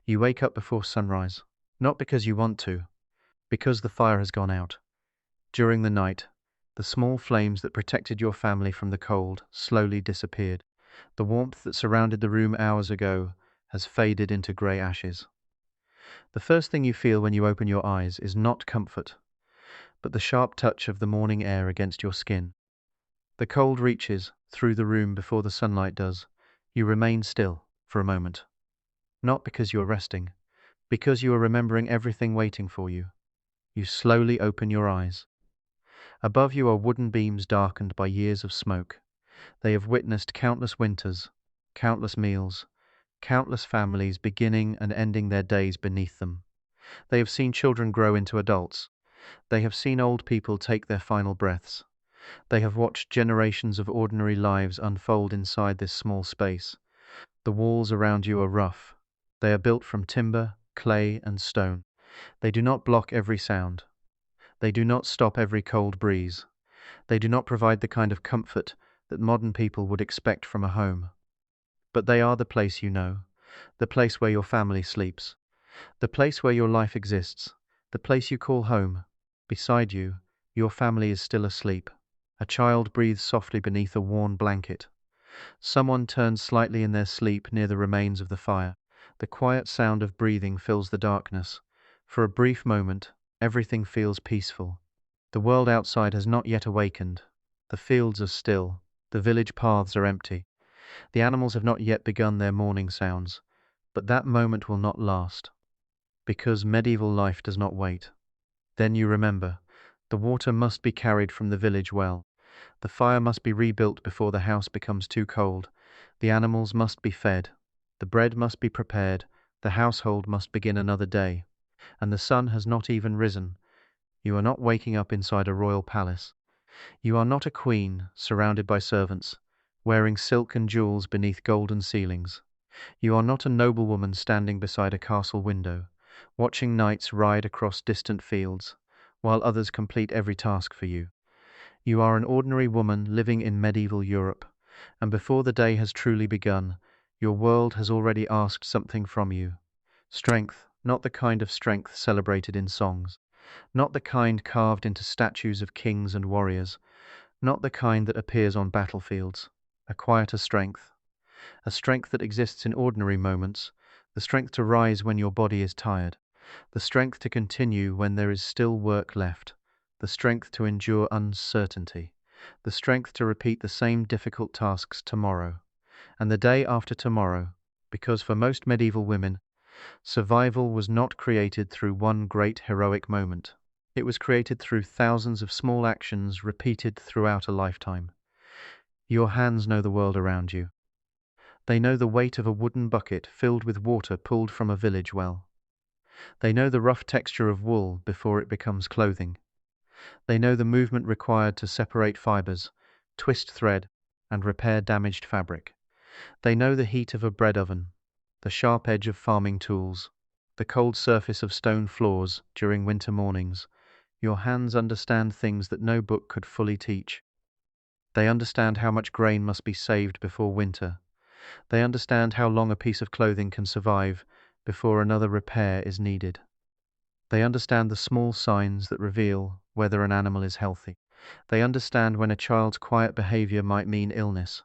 You wake up before sunrise, not because you want to, because the fire has gone out. During the night, the small flames that protected your family from the cold slowly disappeared. The warmth that surrounded the room hours ago has faded into grey ashes. The first thing you feel when you open your eyes is not comfort, but the sharp touch of the morning air against your skin. The cold reaches through the room before the sunlight does. You remain still for a moment. Not because you are resting, because you are remembering everything waiting for you. You slowly open your eyes. Above you are wooden beams darkened by years of smoke. They have witnessed countless winters, countless meals, countless families beginning and ending their days beneath them. They have seen children grow into adults. They have seen old people take their final breaths. They have watched generations of ordinary lives unfold inside this small space. The walls around you are rough. They are built from timber, clay, and stone. They do not block every sound. They do not stop every cold breeze. They do not provide the kind of comfort that modern people would expect from a home. But they are the place you know, the place where your family sleeps, the place where your life exists, the place you call home. Beside you, your family is still asleep. A child breathes softly beneath a worn blanket. Someone turns slightly in their sleep near the remains of the fire. The quiet sound of breathing fills the darkness. For a brief moment, everything feels peaceful. The world outside has not yet awakened. The fields are still. The village paths are empty. The animals have not yet begun their morning sounds. But that moment will not last. Because medieval life does not wait. Then you remember. The water must be carried from the village well. The fire must be rebuilt before the house becomes too cold. The animals must be fed. The bread must be prepared. The household must begin another day. And the sun has not even risen. You are not waking up inside a royal palace. You are not a queen surrounded by servants, wearing silk and jewels beneath golden ceilings. You are not a noblewoman standing beside a castle window, watching knights ride across distant fields, while others complete every task for you. You are an ordinary woman living in medieval Europe, and before the day has truly begun, your world has already asked something from you. Strength, not the kind of strength celebrated in songs, not the kind carved into statues of kings and warriors, not the kind that appears on battlefields. A quieter strength, a strength that exists in ordinary moments, the strength to rise when your body is tired, the strength to continue when there is still work left, the strength to endure uncertainty, the strength to repeat the same difficult tasks tomorrow, and the day after tomorrow, because for most medieval women, survival was not created through one great heroic moment. It was created through thousands of small actions repeated throughout a lifetime. Your hands know the world around you. They know the weight of a wooden bucket filled with water pulled from a village well. They know the rough texture of wool before it becomes clothing. They know the movement required to separate fibers, twist thread, and repair damaged fabric. They know the heat of a bread oven, the sharp edge of farming tools, the cold surface of stone floors during winter mornings. Your hands understand things that no book could fully teach. They understand how much grain must be saved before winter. They understand how long a piece of clothing can survive before another repair is needed. They understand the small signs that reveal whether an animal is healthy. They understand when a child's quiet behavior might mean illness.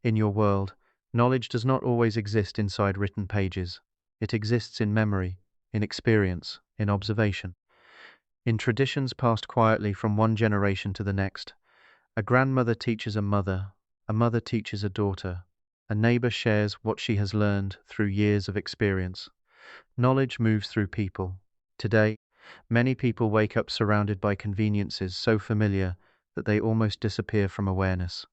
In your world, knowledge does not always exist inside written pages. It exists in memory, in experience, in observation. In traditions passed quietly from one generation to the next. A grandmother teaches a mother teaches a daughter, a neighbor shares what she has learned through years of experience. Knowledge moves through people. Today, many people wake up surrounded by conveniences so familiar that they almost disappear from awareness.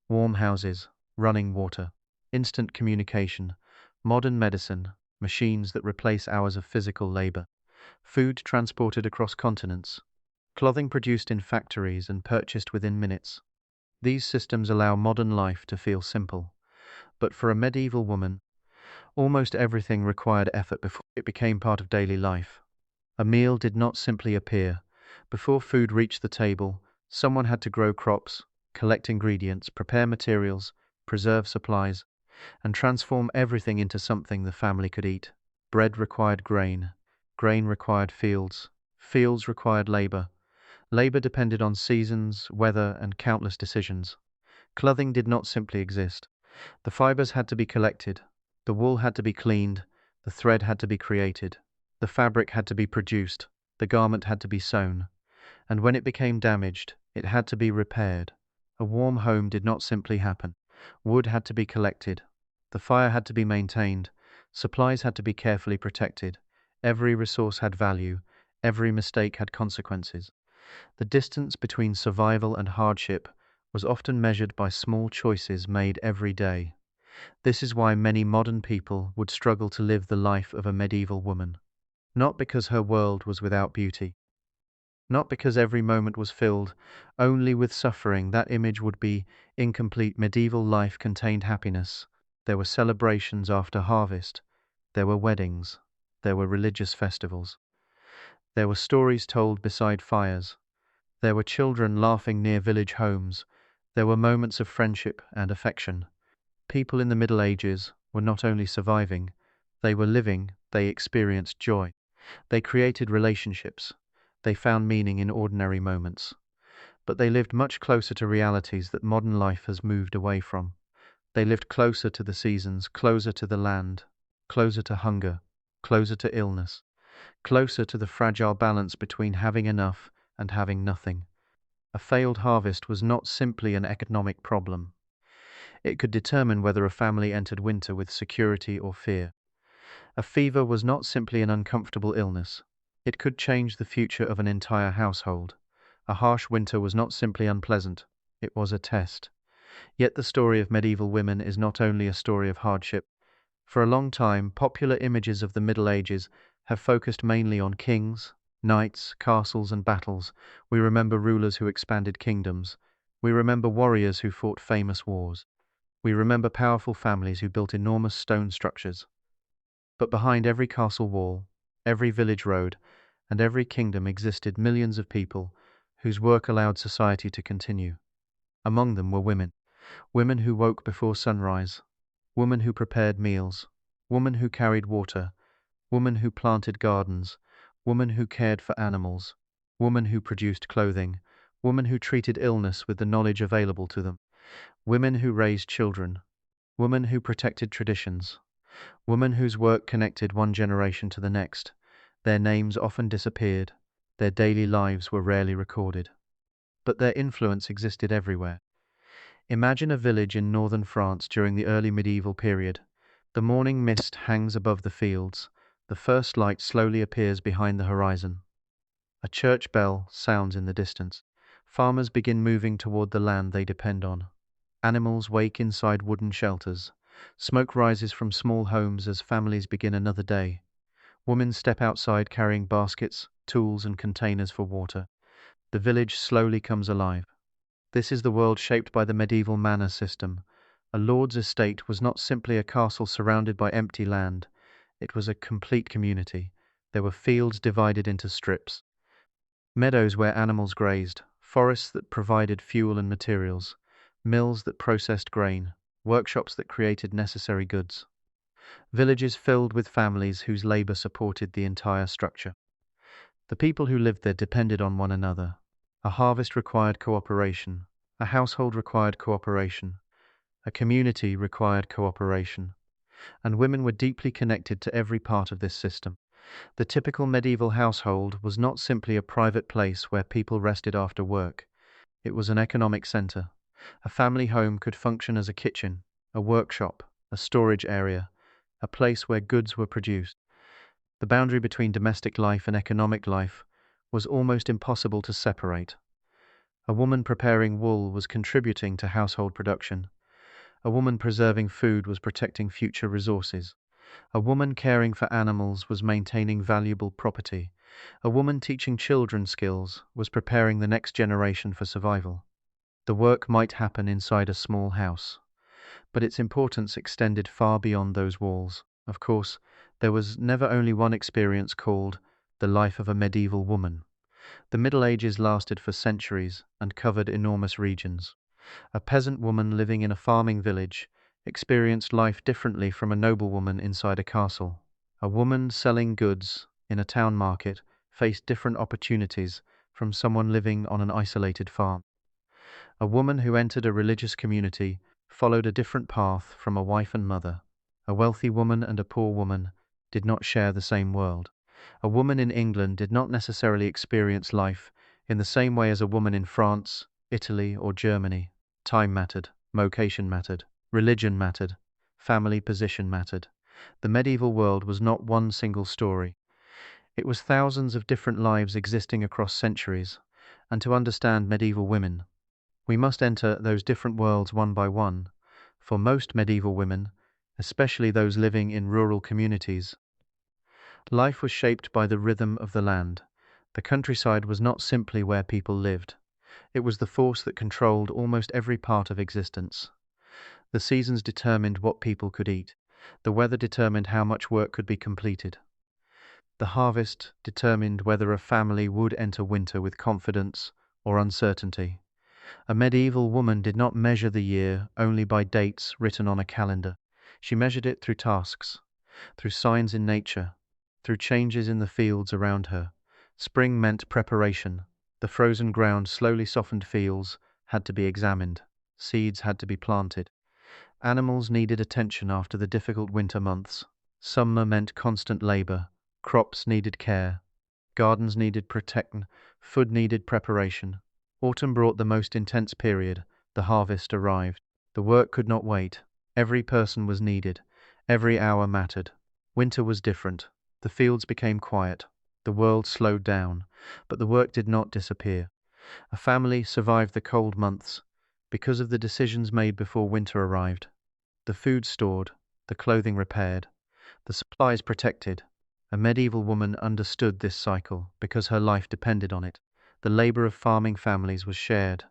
Warm houses, running water, instant communication, modern medicine, machines that replace hours of physical labor, food transported across continents, clothing produced in factories and purchased within minutes. These systems allow modern life to feel simple. But for a medieval woman, almost everything required effort before it became part of daily life. A meal did not simply appear. Before food reached the table, someone had to grow crops, collect ingredients, prepare materials, preserve supplies, and transform everything into something the family could eat. Bread required grain. Grain required fields. Fields required labor. Labor depended on seasons, weather, and countless decisions. Clothing did not simply exist. The fibers had to be collected. The wool had to be cleaned. The thread had to be created. The fabric had to be produced. The garment had to be sewn. And when it became damaged, it had to be repaired. A warm home did not simply happen. Wood had to be collected. The fire had to be maintained. Supplies had to be carefully protected. Every resource had value. Every mistake had consequences. The distance between survival and hardship was often measured by small choices made every day. This is why many modern people would struggle to live the life of a medieval woman. Not because her world was without beauty. Not because every moment was filled only with suffering. That image would be incomplete. Medieval life contained happiness. There were celebrations after harvest. There were weddings. There were religious festivals. There were stories told beside fires. There were children laughing near village homes. There were moments of friendship and affection. People in the Middle Ages were not only surviving, they were living. They experienced joy. They created relationships. They found meaning in ordinary moments. But they lived much closer to realities that modern life has moved away from. They lived closer to the seasons, closer to the land, closer to hunger, closer to illness, closer to the fragile balance between having enough and having nothing. A failed harvest was not simply an economic problem. It could determine whether a family entered winter with security or fear. A fever was not simply an uncomfortable illness. It could change the future of an entire household. A harsh winter was not simply unpleasant. It was a test. Yet the story of medieval women is not only a story of hardship. For a long time, popular images of the Middle Ages have focused mainly on kings, knights, castles, and battles. We remember rulers who expanded kingdoms. We remember warriors who fought famous wars. We remember powerful families who built enormous stone structures. But behind every castle wall, every village road, and every kingdom existed millions of people whose work allowed society to continue. Among them were women. Women who woke before sunrise. Women who prepared meals. Women who carried water. Women who planted gardens. Women who cared for animals. Women who produced clothing. Women who treated illness with the knowledge available to them. Women who raised children. Women who protected traditions. Women whose work connected one generation to the next. Their names often disappeared. Their daily lives were rarely recorded. But their influence existed everywhere. Imagine a village in northern France during the early medieval period. The morning mist hangs above the fields. The first light slowly appears behind the horizon. A church bell sounds in the distance. Farmers begin moving toward the land they depend on. Animals wake inside wooden shelters. Smoke rises from small homes as families begin another day. Women step outside carrying baskets, tools, and containers for water. The village slowly comes alive. This is the world shaped by the medieval manor system. A lord's estate was not simply a castle surrounded by empty land. It was a complete community. There were fields divided into strips, meadows where animals grazed, forests that provided fuel and materials, mills that processed grain, workshops that created necessary goods. Villages filled with families whose labor supported the entire structure. The people who lived there depended on one another. A harvest required cooperation. A household required cooperation. A community required cooperation. And women were deeply connected to every part of this system. The typical medieval household was not simply a private place where people rested after work. It was an economic center. A family home could function as a kitchen, a workshop, a storage area, a place where goods were produced. The boundary between domestic life and economic life was almost impossible to separate. A woman preparing wool was contributing to household production. A woman preserving food was protecting future resources. A woman caring for animals was maintaining valuable property. A woman teaching children skills was preparing the next generation for survival. The work might happen inside a small house, but its importance extended far beyond those walls. Of course, there was never only one experience called the life of a medieval woman. The Middle Ages lasted for centuries and covered enormous regions. A peasant woman living in a farming village experienced life differently from a noblewoman inside a castle. A woman selling goods in a town market faced different opportunities from someone living on an isolated farm. A woman who entered a religious community followed a different path from a wife and mother. A wealthy woman and a poor woman did not share the same world. A woman in England did not necessarily experience life in the same way as a woman in France, Italy, or Germany. Time mattered, location mattered, religion mattered, family position mattered. The medieval world was not one single story. It was thousands of different lives existing across centuries. And to understand medieval women, we must enter those different worlds one by one. For most medieval women, especially those living in rural communities, life was shaped by the rhythm of the land. The countryside was not simply where people lived. It was the force that controlled almost every part of existence. The seasons determined what people could eat. The weather determined how much work could be completed. The harvest determined whether a family would enter winter with confidence or uncertainty. A medieval woman did not measure the year only by dates written on a calendar. She measured it through tasks, through signs in nature, through changes in the fields around her. Spring meant preparation. The frozen ground slowly softened fields had to be examined. Seeds had to be planted. Animals needed attention after the difficult winter months. Summer meant constant labor. Crops needed care. Gardens needed protection. Food needed preparation. Autumn brought the most intense period. The harvest arrived. The work could not wait. Every person was needed. Every hour mattered. Winter was different. The fields became quiet. The world slowed down. But the work did not disappear. A family survived the cold months because of the decisions made before winter arrived. The food stored, the clothing repaired, the supplies protected. A medieval woman understood this cycle because her life depended on it. The labor of farming families was shared.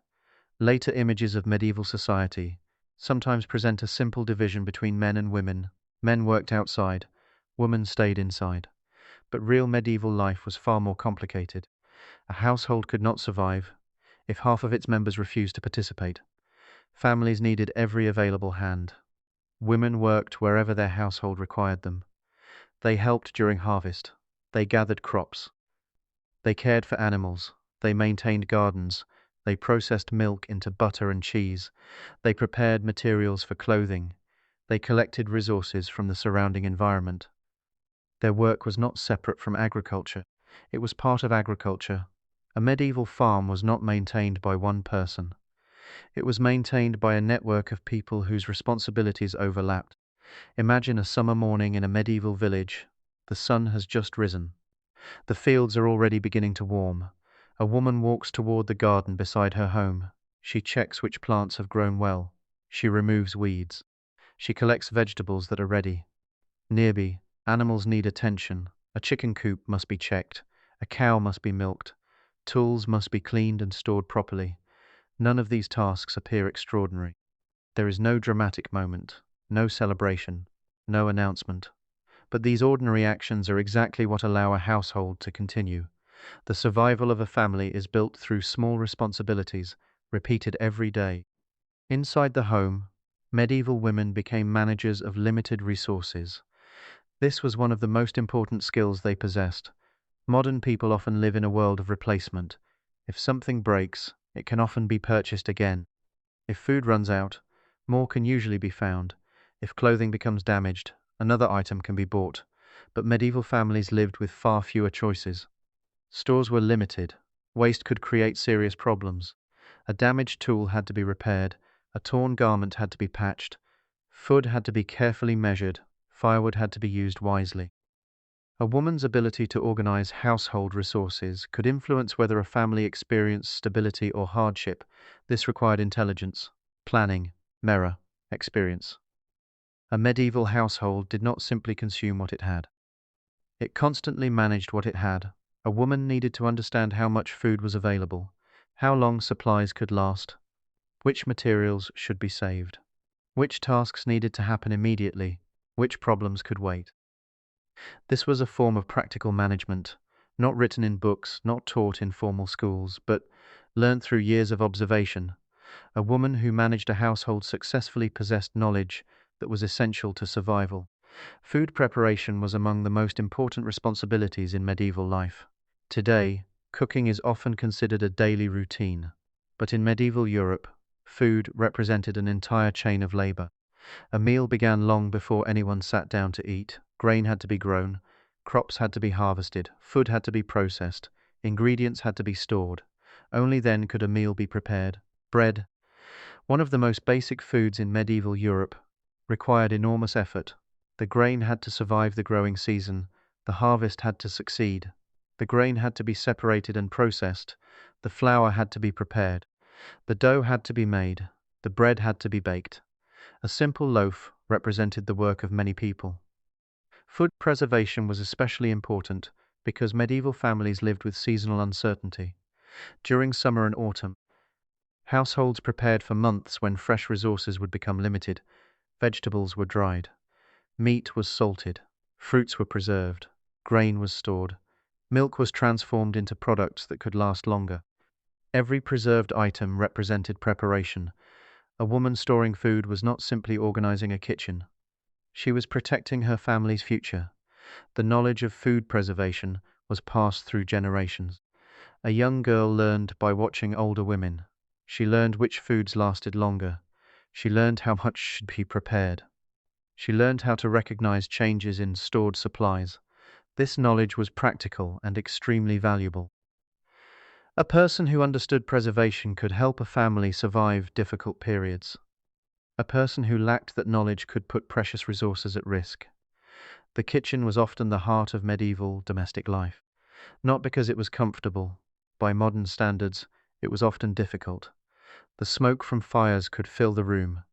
Later images of medieval society sometimes present a simple division between men and women. Men worked outside, women stayed inside. But real medieval life was far more complicated. A household could not survive if half of its members refused to participate. Families needed every available hand. Women worked wherever their household required them. They helped during harvest. They gathered crops. They cared for animals. They maintained gardens. They processed milk into butter and cheese. They prepared materials for clothing. They collected resources from the surrounding environment. Their work was not separate from agriculture. It was part of agriculture. A medieval farm was not maintained by one person. It was maintained by a network of people whose responsibilities overlapped. Imagine a summer morning in a medieval village. The sun has just risen. The fields are already beginning to warm. A woman walks toward the garden beside her home. She checks which plants have grown well. She removes weeds. She collects vegetables that are ready. Nearby, animals need attention. A chicken coop must be checked. A cow must be milked. Tools must be cleaned and stored properly. None of these tasks appear extraordinary. There is no dramatic moment, no celebration, no announcement. But these ordinary actions are exactly what allow a household to continue. The survival of a family is built through small responsibilities, repeated every day. Inside the home, medieval women became managers of limited resources. This was one of the most important skills they possessed. Modern people often live in a world of replacement. If something breaks, it can often be purchased again. If food runs out, more can usually be found. If clothing becomes damaged, another item can be bought. But medieval families lived with far fewer choices. Stores were limited. Waste could create serious problems. A damaged tool had to be repaired. A torn garment had to be patched. Food had to be carefully measured. Firewood had to be used wisely. A woman's ability to organize household resources could influence whether a family experienced stability or hardship. This required intelligence, planning, mirror, experience. A medieval household did not simply consume what it had. It constantly managed what it had. A woman needed to understand how much food was available, how long supplies could last, which materials should be saved, which tasks needed to happen immediately, which problems could wait. This was a form of practical management, not written in books, not taught in formal schools, but learned through years of observation. A woman who managed a household successfully possessed knowledge that was essential to survival. Food preparation was among the most important responsibilities in medieval life. Today, cooking is often considered a daily routine, but in medieval Europe, food represented an entire chain of labor. A meal began long before anyone sat down to eat. Grain had to be grown, crops had to be harvested, food had to be processed, ingredients had to be stored. Only then could a meal be prepared. Bread, one of the most basic foods in medieval Europe, required enormous effort. The grain had to survive the growing season, the harvest had to succeed. The grain had to be separated and processed, the flour had to be prepared, the dough had to be made, the bread had to be baked. A simple loaf represented the work of many people. Food preservation was especially important because medieval families lived with seasonal uncertainty. During summer and autumn, households prepared for months when fresh resources would become limited. Vegetables were dried, meat was salted, fruits were preserved, grain was stored, milk was transformed into products that could last longer. Every preserved item represented preparation. A woman storing food was not simply organizing a kitchen. She was protecting her family's future. The knowledge of food preservation was passed through generations. A young girl learned by watching older women. She learned which foods lasted longer. She learned how much should be prepared. She learned how to recognize changes in stored supplies. This knowledge was practical and extremely valuable. A person who understood preservation could help a family survive difficult periods. A person who lacked that knowledge could put precious resources at risk. The kitchen was often the heart of medieval domestic life. Not because it was comfortable. By modern standards, it was often difficult. The smoke from fires could fill the room.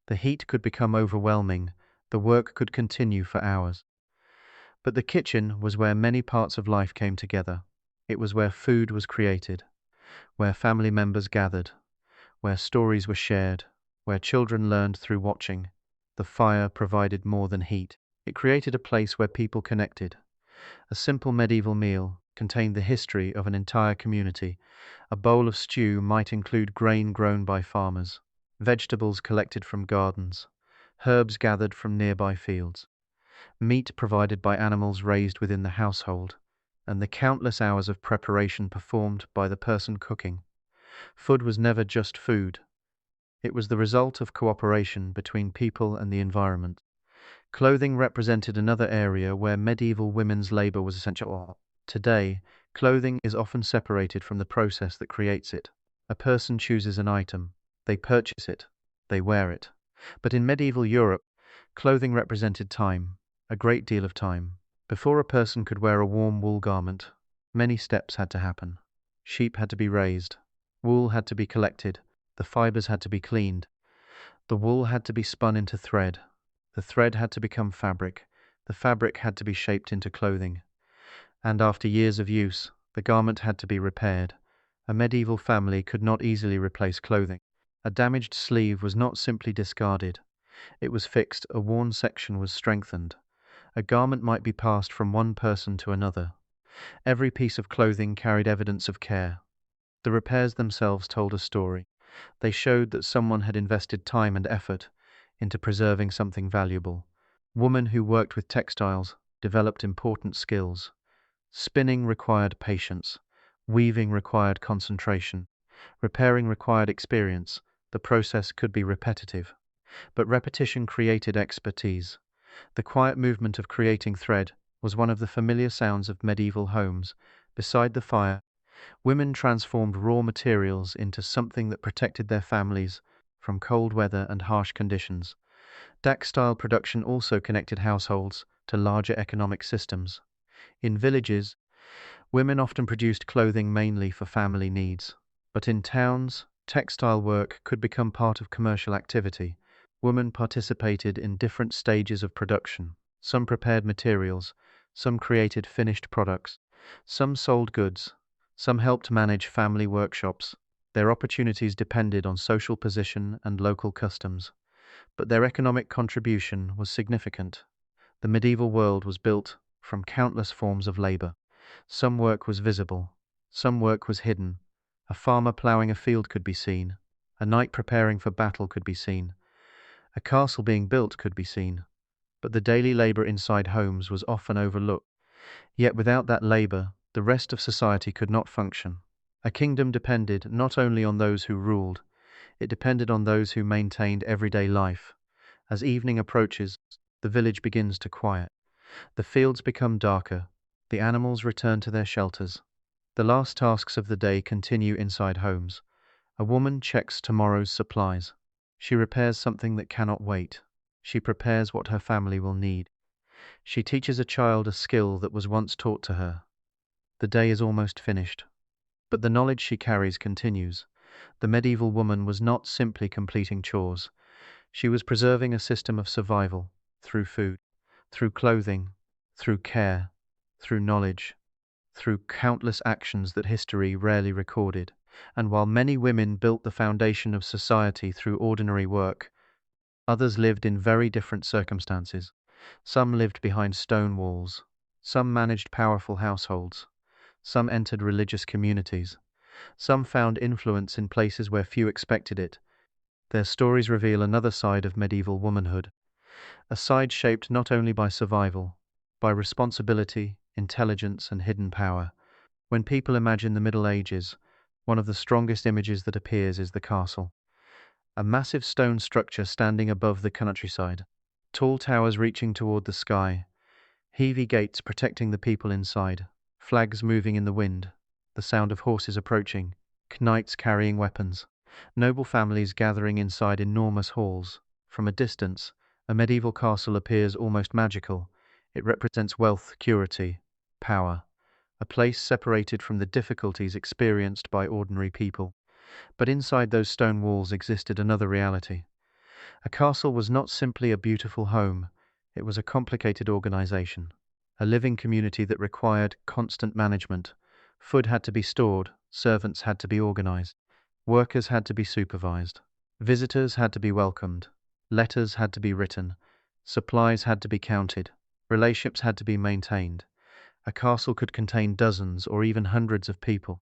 The heat could become overwhelming. The work could continue for hours. But the kitchen was where many parts of life came together. It was where food was created, where family members gathered, where stories were shared, where children learned through watching. The fire provided more than heat. It created a place where people connected. A simple medieval meal contained the history of an entire community. A bowl of stew might include grain grown by farmers, vegetables collected from gardens, herbs gathered from nearby fields, meat provided by animals raised within the household, and the countless hours of preparation performed by the person cooking. Food was never just food. It was the result of cooperation between people and the environment. Clothing represented another area where medieval women's labor was essential. Today, clothing is often separated from the process that creates it. A person chooses an item, they purchase it, they wear it. But in medieval Europe, clothing represented time, a great deal of time. Before a person could wear a warm wool garment, many steps had to happen. Sheep had to be raised, wool had to be collected, the fibers had to be cleaned, the wool had to be spun into thread, the thread had to become fabric, the fabric had to be shaped into clothing. And after years of use, the garment had to be repaired. A medieval family could not easily replace clothing. A damaged sleeve was not simply discarded. It was fixed, a worn section was strengthened. A garment might be passed from one person to another. Every piece of clothing carried evidence of care. The repairs themselves told a story. They showed that someone had invested time and effort into preserving something valuable. Women who worked with textiles developed important skills. Spinning required patience. Weaving required concentration. Repairing required experience. The process could be repetitive, but repetition created expertise. The quiet movement of creating thread was one of the familiar sounds of medieval homes. Beside the fire, women transformed raw materials into something that protected their families from cold weather and harsh conditions. Textile production also connected households to larger economic systems. In villages, women often produced clothing mainly for family needs, but in towns, textile work could become part of commercial activity. Women participated in different stages of production. Some prepared materials, some created finished products, some sold goods, some helped manage family workshops. Their opportunities depended on social position and local customs, but their economic contribution was significant. The medieval world was built from countless forms of labor. Some work was visible, some work was hidden. A farmer ploughing a field could be seen. A knight preparing for battle could be seen. A castle being built could be seen. but the daily labor inside homes was often overlooked. Yet without that labor, the rest of society could not function. A kingdom depended not only on those who ruled, it depended on those who maintained everyday life. As evening approaches, the village begins to quiet. The fields become darker. The animals return to their shelters. The last tasks of the day continue inside homes. A woman checks tomorrow's supplies. She repairs something that cannot wait. She prepares what her family will need. She teaches a child a skill that was once taught to her. The day is almost finished, but the knowledge she carries continues. The medieval woman was not simply completing chores. She was preserving a system of survival through food, through clothing, through care, through knowledge, through countless actions that history rarely recorded. And while many women built the foundation of society through ordinary work, others lived in very different circumstances. Some lived behind stone walls. Some managed powerful households. Some entered religious communities. Some found influence in places where few expected it. Their stories reveal another side of medieval womanhood, a side shaped not only by survival, by responsibility, intelligence, and hidden power. When people imagine the Middle Ages, one of the strongest images that appears is the castle. A massive stone structure standing above the countryside, tall towers reaching toward the sky, heavy gates protecting the people inside, flags moving in the wind, the sound of horses approaching, knights carrying weapons, noble families gathering inside enormous halls. From a distance, a medieval castle appears almost magical. It represents wealth, purity, power, a place separated from the difficulties experienced by ordinary people. But inside those stone walls existed another reality. A castle was not simply a beautiful home, it was a complicated organization, a living community that required constant management. Food had to be stored, servants had to be organized, workers had to be supervised, visitors had to be welcomed, letters had to be written, supplies had to be counted, relationships had to be maintained. A castle could contain dozens or even hundreds of people,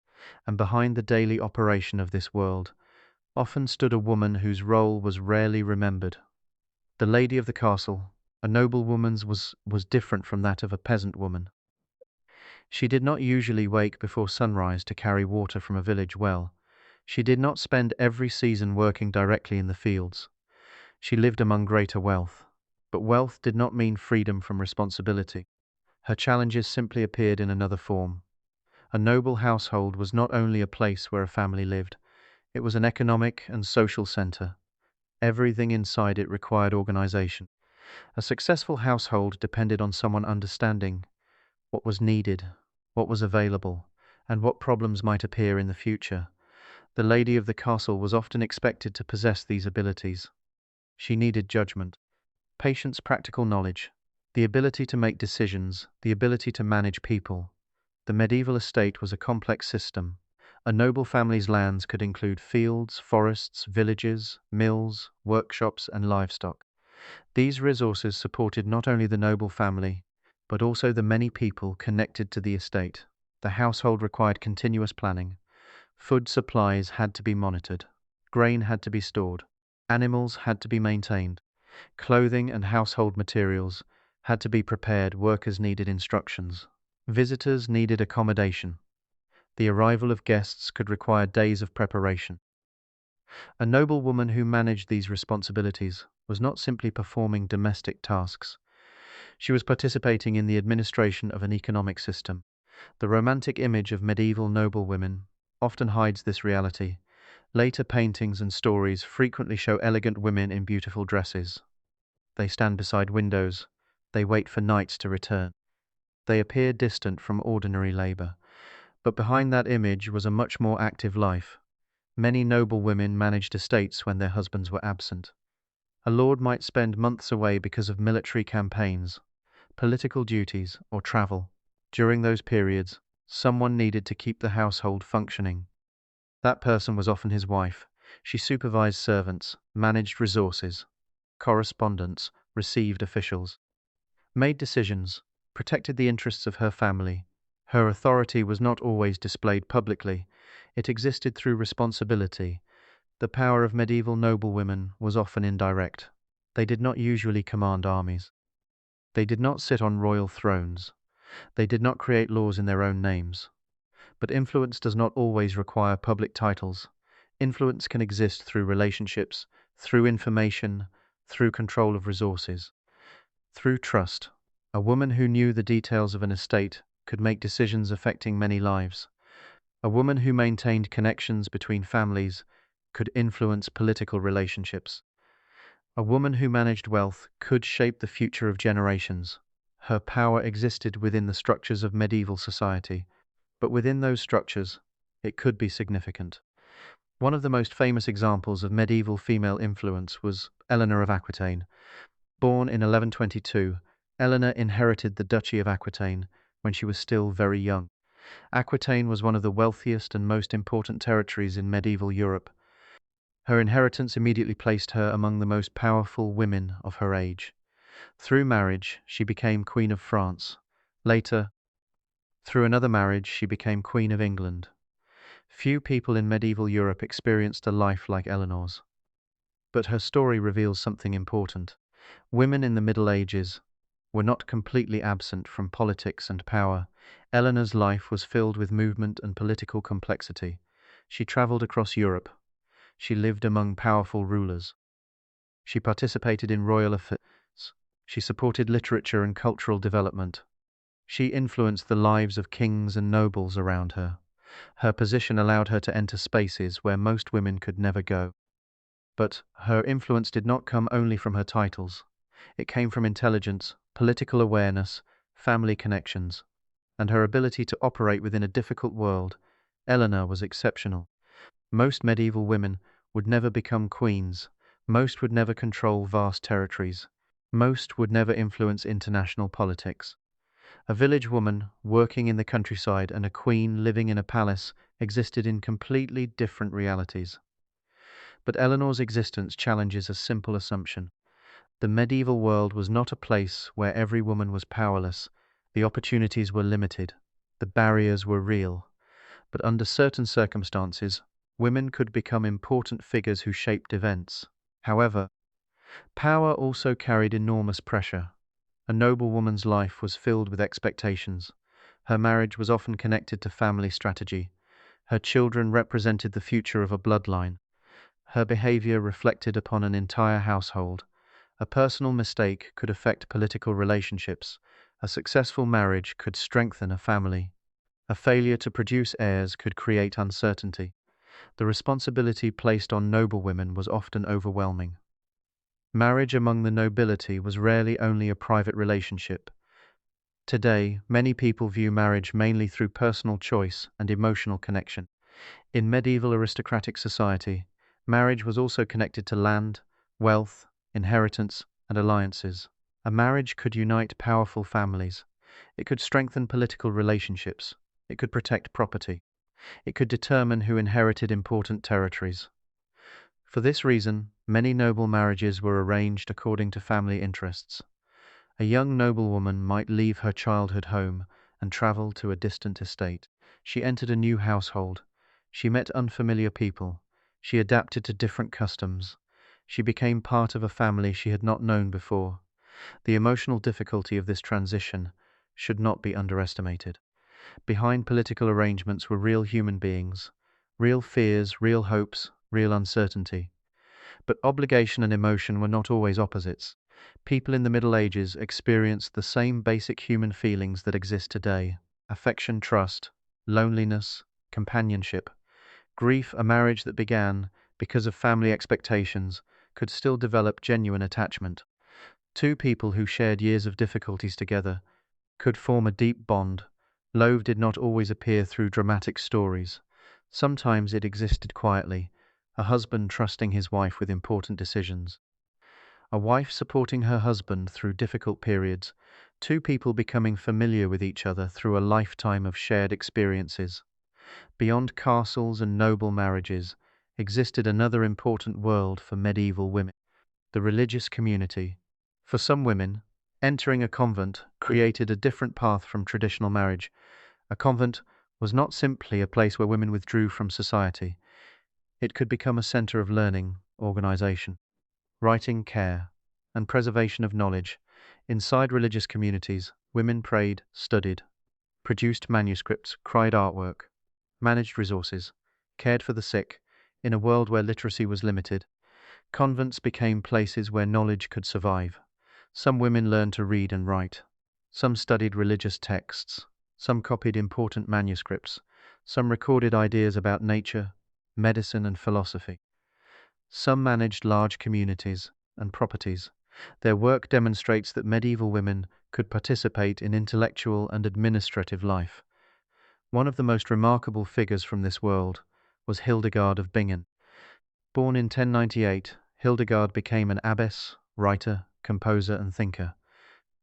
and behind the daily operation of this world often stood a woman whose role was rarely remembered. The lady of the castle, a noblewoman's, was different from that of a peasant woman. She did not usually wake before sunrise to carry water from a village well. She did not spend every season working directly in the fields. She lived among greater wealth. But wealth did not mean freedom from responsibility. Her challenges simply appeared in another form. A noble household was not only a place where a family lived, it was an economic and social center. Everything inside it required organization. A successful household depended on someone understanding what was needed, what was available, and what problems might appear in the future. The lady of the castle was often expected to possess these abilities. She needed judgment, patience, practical knowledge, the ability to make decisions, the ability to manage people. The medieval estate was a complex system. A noble family's lands could include fields, forests, villages, mills, workshops, and livestock. These resources supported not only the noble family, but also the many people connected to the estate. The household required continuous planning. Food supplies had to be monitored. Grain had to be stored. Animals had to be maintained. Clothing and household materials had to be prepared. Workers needed instructions. Visitors needed accommodation. The arrival of guests could require days of preparation. A noblewoman who managed these responsibilities was not simply performing domestic tasks. She was participating in the administration of an economic system. The romantic image of medieval noblewomen often hides this reality. Later paintings and stories frequently show elegant women in beautiful dresses. They stand beside windows. They wait for nights to return. They appear distant from ordinary labor. But behind that image was a much more active life. Many noble women managed estates when their husbands were absent. A lord might spend months away because of military campaigns, political duties, or travel. During those periods, someone needed to keep the household functioning. That person was often his wife. She supervised servants, managed resources, correspondence, received officials, made decisions, protected the interests of her family. Her authority was not always displayed publicly. It existed through responsibility. The power of medieval noblewomen was often indirect. They did not usually command armies. They did not sit on royal thrones. They did not create laws in their own names. But influence does not always require public titles. Influence can exist through relationships, through information, through control of resources, through trust. A woman who knew the details of an estate could make decisions affecting many lives. A woman who maintained connections between families could influence political relationships. A woman who managed wealth could shape the future of generations. Her power existed within the structures of medieval society, but within those structures, it could be significant. One of the most famous examples of medieval female influence was Eleanor of Aquitaine. Born in 1122, Eleanor inherited the Duchy of Aquitaine when she was still very young. Aquitaine was one of the wealthiest and most important territories in medieval Europe. Her inheritance immediately placed her among the most powerful women of her age. Through marriage, she became Queen of France. Later, through another marriage, she became Queen of England. Few people in medieval Europe experienced a life like Eleanor's. But her story reveals something important. Women in the Middle Ages were not completely absent from politics and power. Eleanor's life was filled with movement and political complexity. She traveled across Europe. She lived among powerful rulers. She participated in royal affairs. She supported literature and cultural development. She influenced the lives of kings and nobles around her. Her position allowed her to enter spaces where most women could never go. But her influence did not come only from her titles. It came from intelligence, political awareness, family connections, and her ability to operate within a difficult world. Eleanor was exceptional. Most medieval women would never become queens. Most would never control vast territories. Most would never influence international politics. A village woman working in the countryside and a queen living in a palace existed in completely different realities. But Eleanor's existence challenges a simple assumption. The medieval world was not a place where every woman was powerless. The opportunities were limited. The barriers were real. But under certain circumstances, women could become important figures who shaped events. However, power also carried enormous pressure. A noblewoman's life was filled with expectations. Her marriage was often connected to family strategy. Her children represented the future of a bloodline. Her behavior reflected upon an entire household. A personal mistake could affect political relationships. A successful marriage could strengthen a family. A failure to produce heirs could create uncertainty. The responsibility placed on noblewomen was often overwhelming. Marriage among the nobility was rarely only a private relationship. Today, many people view marriage mainly through personal choice and emotional connection. In medieval aristocratic society, marriage was also connected to land, wealth, inheritance, and alliances. A marriage could unite powerful families. It could strengthen political relationships. It could protect property. It could determine who inherited important territories. For this reason, many noble marriages were arranged according to family interests. A young noblewoman might leave her childhood home and travel to a distant estate. She entered a new household. She met unfamiliar people. She adapted to different customs. She became part of a family she had not known before. The emotional difficulty of this transition should not be underestimated. Behind political arrangements were real human beings, real fears, real hopes, real uncertainty. But obligation and emotion were not always opposites. People in the Middle Ages experienced the same basic human feelings that exist today: affection, trust, loneliness, companionship. Grief. A marriage that began because of family expectations could still develop genuine attachment. Two people who shared years of difficulties together could form a deep bond. Love did not always appear through dramatic stories. Sometimes it existed quietly, a husband trusting his wife with important decisions, a wife supporting her husband through difficult periods, two people becoming familiar with each other through a lifetime of shared experiences. Beyond castles and noble marriages existed another important world for medieval women: the religious community. For some women, entering a convent created a different path from traditional marriage. A convent was not simply a place where women withdrew from society. It could become a center of learning, organization, writing, care, and preservation of knowledge. Inside religious communities, women prayed, studied, produced manuscripts, cried artwork, managed resources, cared for the sick. In a world where literacy was limited, convents became places where knowledge could survive. Some women learned to read and write. Some studied religious texts. Some copied important manuscripts. Some recorded ideas about nature, medicine, and philosophy. Some managed large communities and properties. Their work demonstrates that medieval women could participate in intellectual and administrative life. One of the most remarkable figures from this world was Hildegard of Bingen. Born in 1098, Hildegard became an abbess, writer, composer, and thinker.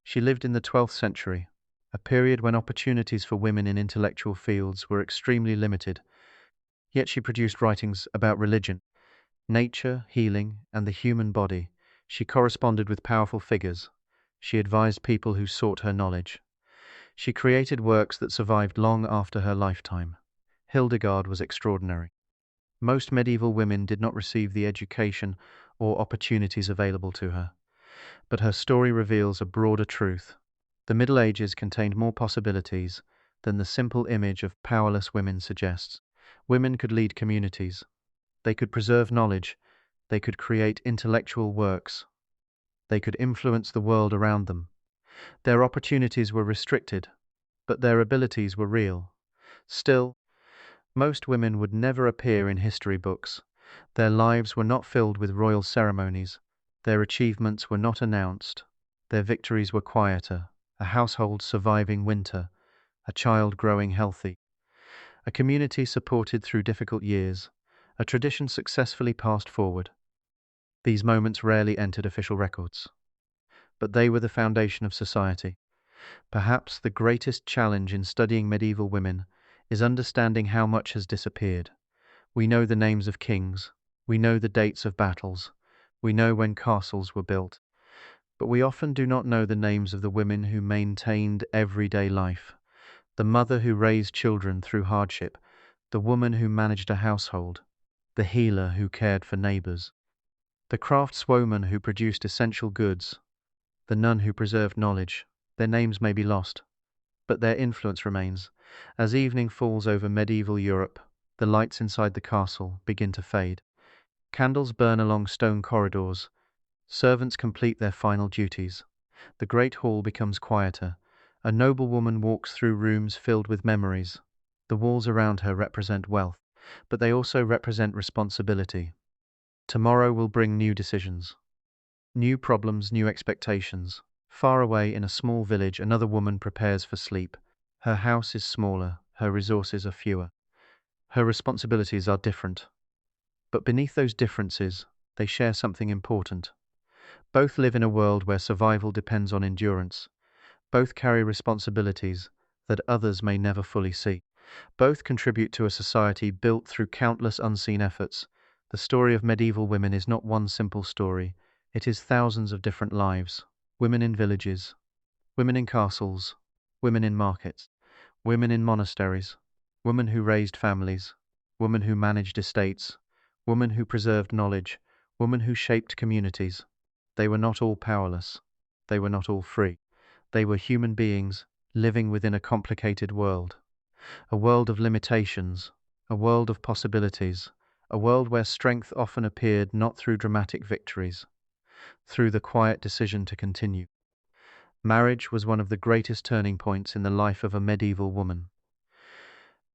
She lived in the 12th century, a period when opportunities for women in intellectual fields were extremely limited. Yet she produced writings about religion, nature, healing, and the human body. She corresponded with powerful figures. She advised people who sought her knowledge. She created works that survived long after her lifetime. Hildegard was extraordinary. Most medieval women did not receive the education or opportunities available to her. But her story reveals a broader truth. The Middle Ages contained more possibilities than the simple image of powerless women suggests. Women could lead communities. They could preserve knowledge. They could create intellectual works. They could influence the world around them. Their opportunities were restricted, but their abilities were real. Still, most women would never appear in history books. Their lives were not filled with royal ceremonies. Their achievements were not announced. Their victories were quieter, a household surviving winter, a child growing healthy, a community supported through difficult years, a tradition successfully passed forward. These moments rarely entered official records, but they were the foundation of society. Perhaps the greatest challenge in studying medieval women is understanding how much has disappeared. We know the names of kings, we know the dates of battles, we know when castles were built, but we often do not know the names of the women who maintained everyday life. The mother who raised children through hardship, the woman who managed a household, the healer who cared for neighbors, the craftswoman who produced essential goods, the nun who preserved knowledge. Their names may be lost, but their influence remains. As evening falls over medieval Europe, the lights inside the castle begin to fade. Candles burn along stone corridors. Servants complete their final duties. The great hall becomes quieter. A noblewoman walks through rooms filled with memories. The walls around her represent wealth, but they also represent responsibility. Tomorrow will bring new decisions, new problems, new expectations. Far away in a small village, another woman prepares for sleep. Her house is smaller, her resources are fewer. Her responsibilities are different. But beneath those differences, they share something important. Both live in a world where survival depends on endurance. Both carry responsibilities that others may never fully see. Both contribute to a society built through countless unseen efforts. The story of medieval women is not one simple story. It is thousands of different lives. Women in villages, women in castles, women in markets, women in monasteries, women who raised families, women who managed estates, women who preserved knowledge, women who shaped communities. They were not all powerless. They were not all free. They were human beings living within a complicated world. A world of limitations, a world of possibilities, a world where strength often appeared not through dramatic victories, through the quiet decision to continue. Marriage was one of the greatest turning points in the life of a medieval woman.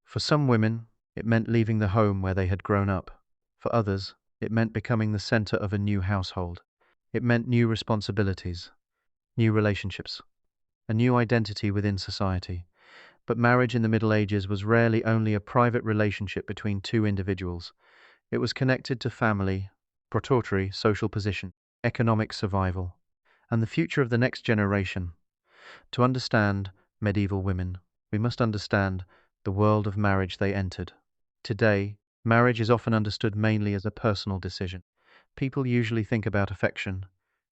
For some women, it meant leaving the home where they had grown up. For others, it meant becoming the center of a new household. It meant new responsibilities, new relationships, a new identity within society. But marriage in the Middle Ages was rarely only a private relationship between two individuals. It was connected to family, proprietary social position, economic survival, and the future of the next generation. To understand medieval women, we must understand the world of marriage they entered. Today, marriage is often understood mainly as a personal decision. People usually think about affection,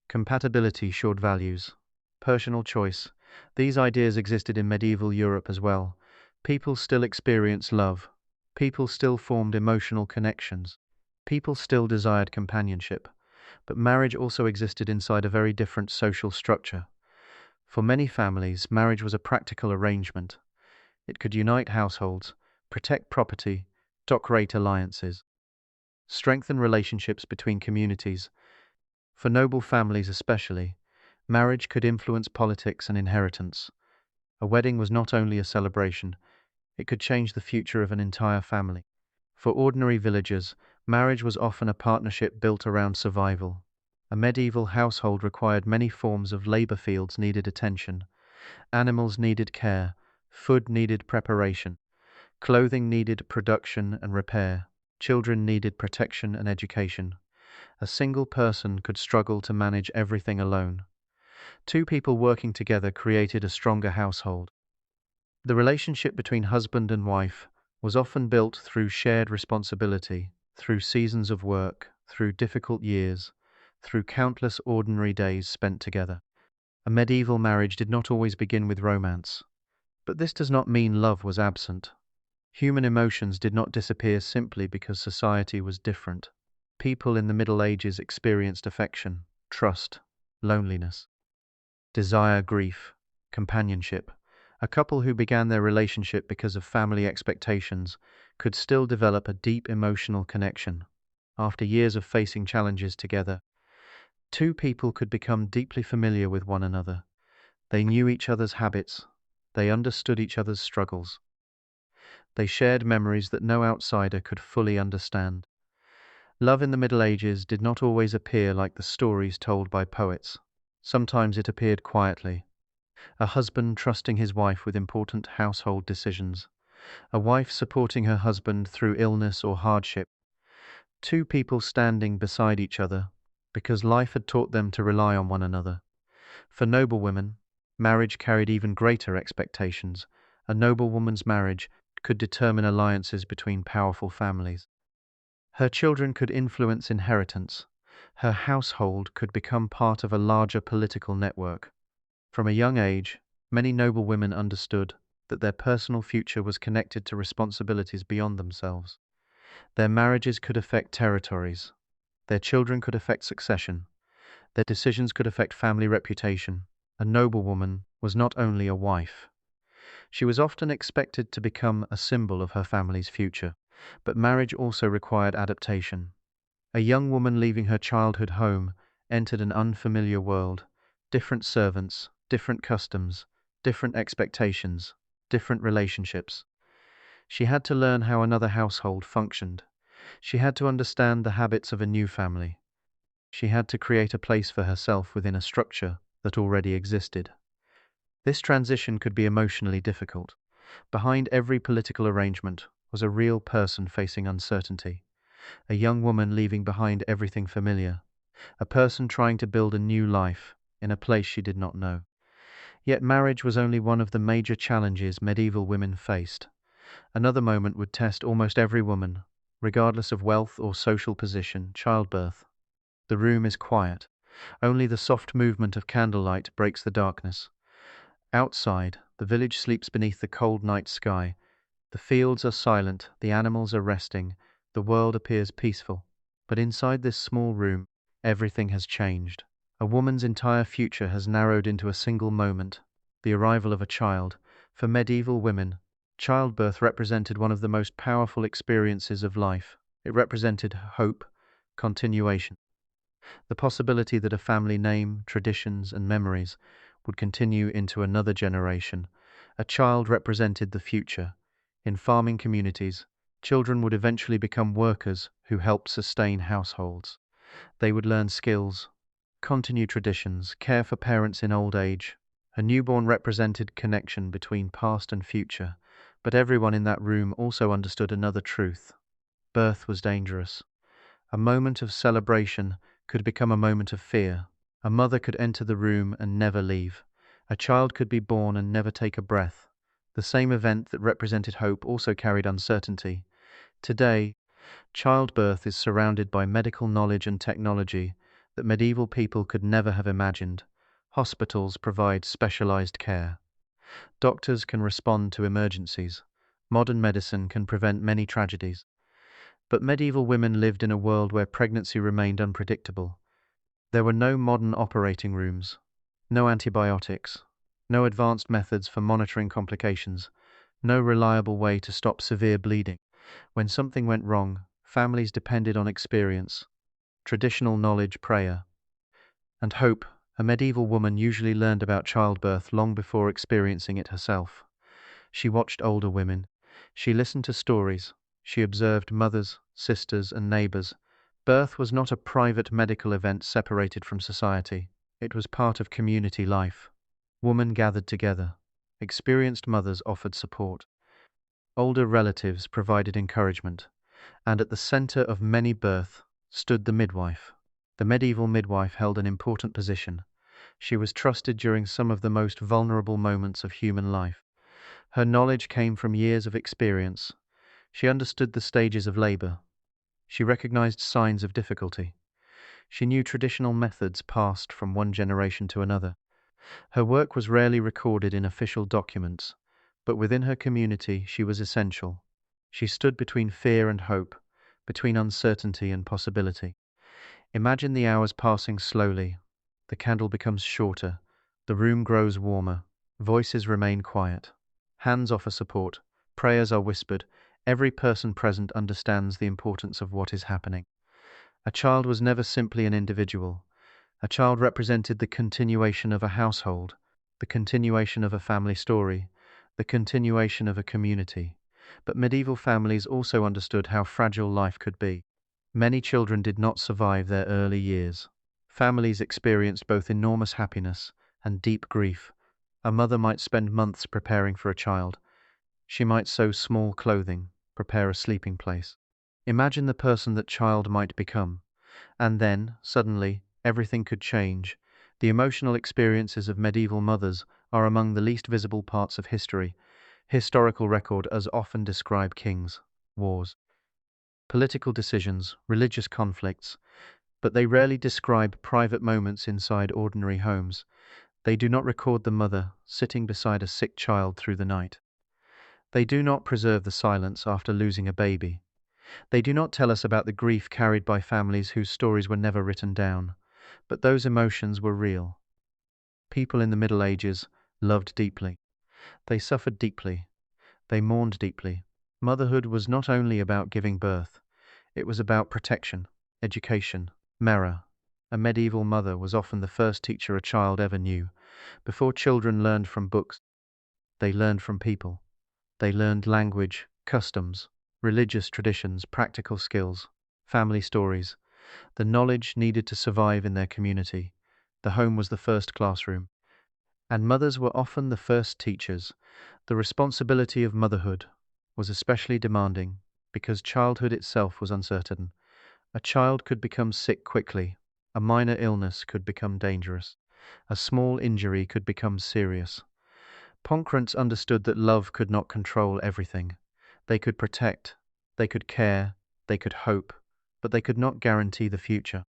compatibility, shared values, personal choice. These ideas existed in medieval Europe as well. People still experienced love. People still formed emotional connections. People still desired companionship. But marriage also existed inside a very different social structure. For many families, marriage was a practical arrangement. It could unite households, protect property, decorate alliances, strengthen relationships between communities. For noble families especially, marriage could influence politics and inheritance. A wedding was not only a celebration, it could change the future of an entire family. For ordinary villagers, marriage was often a partnership built around survival. A medieval household required many forms of labor fields needed attention. Animals needed care, food needed preparation, clothing needed production and repair, children needed protection and education. A single person could struggle to manage everything alone. Two people working together created a stronger household. The relationship between husband and wife was often built through shared responsibility, through seasons of work, through difficult years, through countless ordinary days spent together. A medieval marriage did not always begin with romance, but this does not mean love was absent. Human emotions did not disappear simply because society was different. People in the Middle Ages experienced affection, trust, loneliness, desire, grief, companionship. A couple who began their relationship because of family expectations could still develop a deep emotional connection. After years of facing challenges together, two people could become deeply familiar with one another. They knew each other's habits, they understood each other's struggles, they shared memories that no outsider could fully understand. Love in the Middle Ages did not always appear like the stories told by poets. Sometimes it appeared quietly. A husband trusting his wife with important household decisions. A wife supporting her husband through illness or hardship. Two people standing beside each other because life had taught them to rely on one another. For noblewomen, marriage carried even greater expectations. A noblewoman's marriage could determine alliances between powerful families. Her children could influence inheritance. Her household could become part of a larger political network. From a young age, many noblewomen understood that their personal future was connected to responsibilities beyond themselves. Their marriages could affect territories. Their children could affect succession. Their decisions could affect family reputation. A noblewoman was not only a wife. She was often expected to become a symbol of her family's future. But marriage also required adaptation. A young woman leaving her childhood home entered an unfamiliar world. Different servants, different customs, different expectations, different relationships. She had to learn how another household functioned. She had to understand the habits of a new family. She had to create a place for herself within a structure that already existed. This transition could be emotionally difficult. Behind every political arrangement was a real person facing uncertainty, a young woman leaving behind everything familiar, a person trying to build a new life in a place she did not know. Yet marriage was only one of the major challenges medieval women faced. Another moment would test almost every woman, regardless of wealth or social position: childbirth. The room is quiet. Only the soft movement of candlelight breaks the darkness. Outside, the village sleeps beneath the cold night sky. The fields are silent, the animals are resting, the world appears peaceful. But inside this small room, everything has changed. A woman's entire future has narrowed into a single moment: the arrival of a child. For medieval women, childbirth represented one of the most powerful experiences of life. It represented hope, continuation, the possibility that a family name, traditions, and memories would continue into another generation. A child represented the future. In farming communities, children would eventually become workers who helped sustain households. They would learn skills, continue traditions, care for parents in old age. A newborn represented connection between past and future, but everyone in that room also understood another truth: birth was dangerous. A moment of celebration could become a moment of fear. A mother could enter the room and never leave. A child could be born and never take a breath. The same event that represented hope also carried uncertainty. Today, childbirth is surrounded by medical knowledge and technology that medieval people could never have imagined. Hospitals provide specialized care. Doctors can respond to emergencies. Modern medicine can prevent many tragedies. But medieval women lived in a world where pregnancy remained unpredictable. There were no modern operating rooms, no antibiotics, No advanced methods for monitoring complications, no reliable way to stop severe bleeding. When something went wrong, families depended on experience, traditional knowledge, prayer, and hope. A medieval woman usually learned about childbirth long before experiencing it herself. She watched older women. She listened to stories. She observed mothers, sisters, and neighbors. Birth was not a private medical event separated from society. It was part of community life. Women gathered together. Experienced mothers offered support. Older relatives provided encouragement. And at the center of many births stood the midwife. The medieval midwife held an important position. She was trusted during some of the most vulnerable moments of human life. Her knowledge came from years of experience. She understood the stages of labor. She recognized signs of difficulty. She knew traditional methods passed from one generation to another. Her work was rarely recorded in official documents, but within her community she was essential. She stood between fear and hope, between uncertainty and possibility. Imagine the hours passing slowly. The candle becomes shorter. The room grows warmer. Voices remain quiet. Hands offer support. Prayers are whispered. Every person present understands the importance of what is happening. A child was never simply an individual. A child represented the continuation of a household, the continuation of a family story, the continuation of a community. But medieval families also understood how fragile life could be. Many children did not survive their early years. Families experienced both enormous happiness and deep grief. A mother might spend months preparing for a child. She might sew small clothing, prepare a sleeping place. Imagine the person that child might become. And then, suddenly, everything could change. The emotional experiences of medieval mothers are among the least visible parts of history. Historical record as often describe kings, wars, political decisions, religious conflicts, but they rarely describe private moments inside ordinary homes. They do not record the mother sitting beside a sick child through the night. They do not preserve the silence after losing a baby. They do not tell us about the grief carried by families whose stories were never written down. But those emotions were real. People in the Middle Ages loved deeply. They suffered deeply. They mourned deeply. Motherhood was not only about giving birth, it was about protection, education, mirror. A medieval mother was often the first teacher a child ever knew. Before children learned from books, they learned from people. They learned language, customs, religious traditions, practical skills, family stories, the knowledge needed to survive in their community. The home was the first classroom. And mothers were often the first teachers. The responsibility of motherhood was especially demanding because childhood itself was uncertain. A child could become sick quickly. A minor illness could become dangerous. A small injury could become serious. Ponkrents understood that love could not control everything. They could protect, they could care, they could hope, but they could not guarantee the future.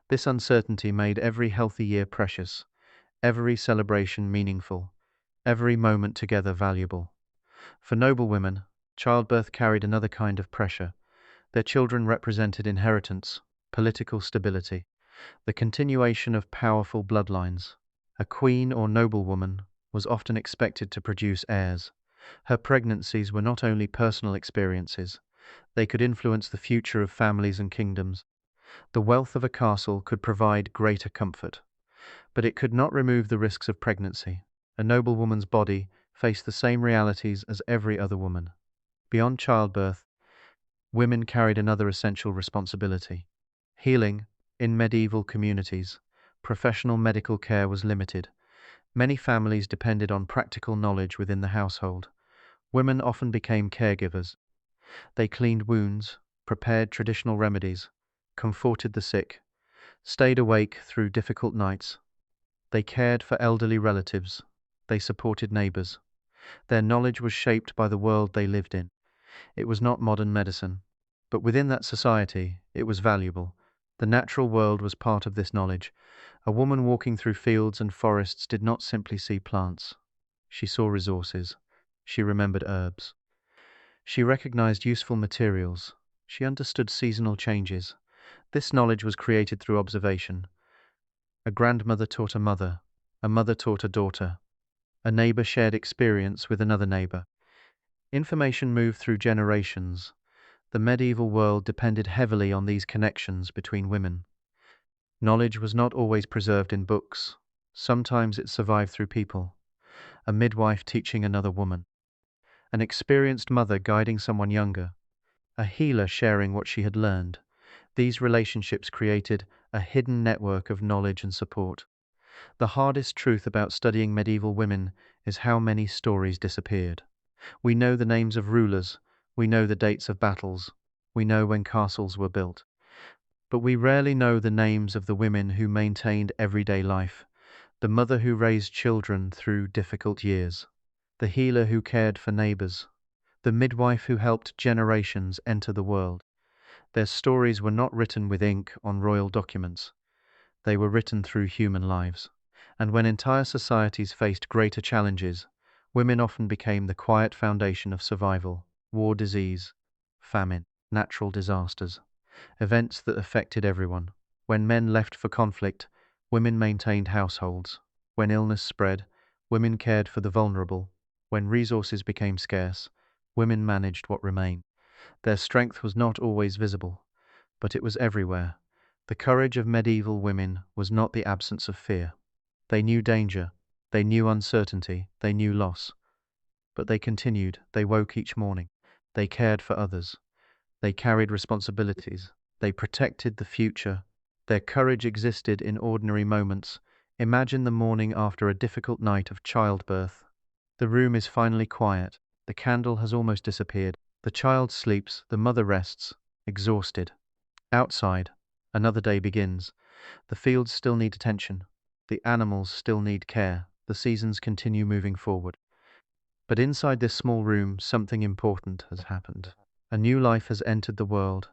This uncertainty made every healthy year precious, every celebration meaningful, every moment together valuable. For noblewomen, childbirth carried another kind of pressure. Their children represented inheritance, political stability, the continuation of powerful bloodlines. A queen or noblewoman was often expected to produce heirs. Her pregnancies were not only personal experiences, they could influence the future of families and kingdoms. The wealth of a castle could provide greater comfort, but it could not remove the risks of pregnancy. A noblewoman's body faced the same realities as every other woman. Beyond childbirth, women carried another essential responsibility. Healing. In medieval communities, professional medical care was limited. Many families depended on practical knowledge within the household. Women often became caregivers. They cleaned wounds, prepared traditional remedies, comforted the sick, stayed awake through difficult nights. They cared for elderly relatives. They supported neighbors. Their knowledge was shaped by the world they lived in. It was not modern medicine, but within that society, it was valuable. The natural world was part of this knowledge. A woman walking through fields and forests did not simply see plants. She saw resources. She remembered herbs. She recognized useful materials. She understood seasonal changes. This knowledge was created through observation. A grandmother taught a mother taught a daughter, A neighbor shared experience with another neighbor. Information moved through generations. The medieval world depended heavily on these connections between women. Knowledge was not always preserved in books. Sometimes it survived through people. A midwife teaching another woman. An experienced mother guiding someone younger. A healer sharing what she had learned. These relationships created a hidden network of knowledge and support. The hardest truth about studying medieval women is how many stories disappeared. We know the names of rulers, we know the dates of battles, we know when castles were built. But we rarely know the names of the women who maintained everyday life, the mother who raised children through difficult years, the healer who cared for neighbors, the midwife who helped generations enter the world. Their stories were not written with ink on royal documents. They were written through human lives. And when entire societies faced greater challenges, women often became the quiet foundation of survival. War, disease, famine, natural disasters, events that affected everyone. When men left for conflict, women maintained households. When illness spread, women cared for the vulnerable. When resources became scarce, women managed what remained. Their strength was not always visible, but it was everywhere. The courage of medieval women was not the absence of fear. They knew danger, they knew uncertainty, they knew loss. But they continued, they woke each morning. They cared for others. They carried responsibilities. They protected the future. Their courage existed in ordinary moments. Imagine the morning after a difficult night of childbirth. The room is finally quiet. The candle has almost disappeared. The child sleeps, the mother rests, exhausted. Outside, another day begins. The fields still need attention. The animals still need care. The seasons continue moving forward. But inside this small room, something important has happened. A new life has entered the world.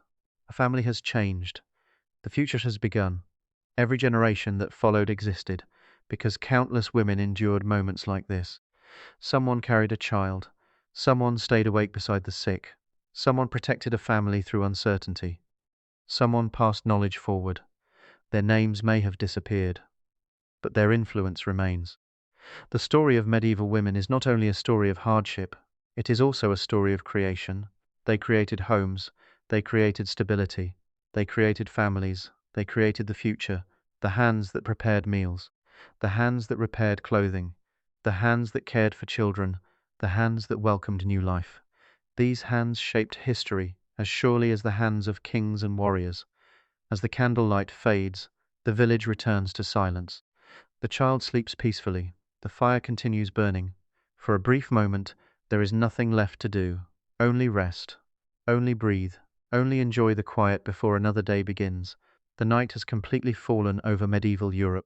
A family has changed. The future has begun. Every generation that followed existed, because countless women endured moments like this. Someone carried a child. Someone stayed awake beside the sick. Someone protected a family through uncertainty. Someone passed knowledge forward. Their names may have disappeared, but their influence remains. The story of medieval women is not only a story of hardship, it is also a story of creation. They created homes, they created stability, they created families, they created the future, the hands that prepared meals, the hands that repaired clothing, the hands that cared for children, the hands that welcomed new life. These hands shaped history as surely as the hands of kings and warriors. As the candlelight fades, the village returns to silence. The child sleeps peacefully. The fire continues burning. For a brief moment, there is nothing left to do. Only rest. Only breathe. Only enjoy the quiet before another day begins. The night has completely fallen over medieval Europe.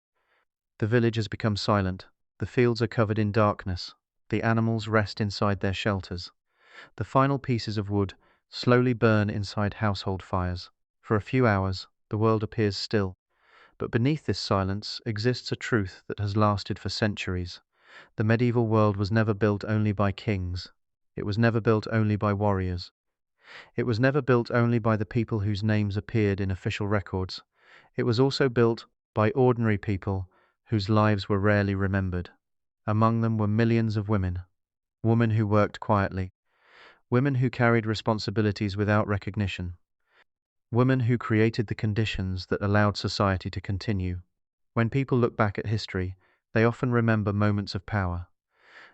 The village has become silent. The fields are covered in darkness. The animals rest inside their shelters. The final pieces of wood slowly burn inside household fires. For a few hours, the world appears still. But beneath this silence exists a truth that has lasted for centuries. The medieval world was never built only by kings. It was never built only by warriors. It was never built only by the people whose names appeared in official records. It was also built by ordinary people whose lives were rarely remembered. Among them were millions of women. Women who worked quietly. Women who carried responsibilities without recognition. Women who created the conditions that allowed society to continue. When people look back at history, they often remember moments of power.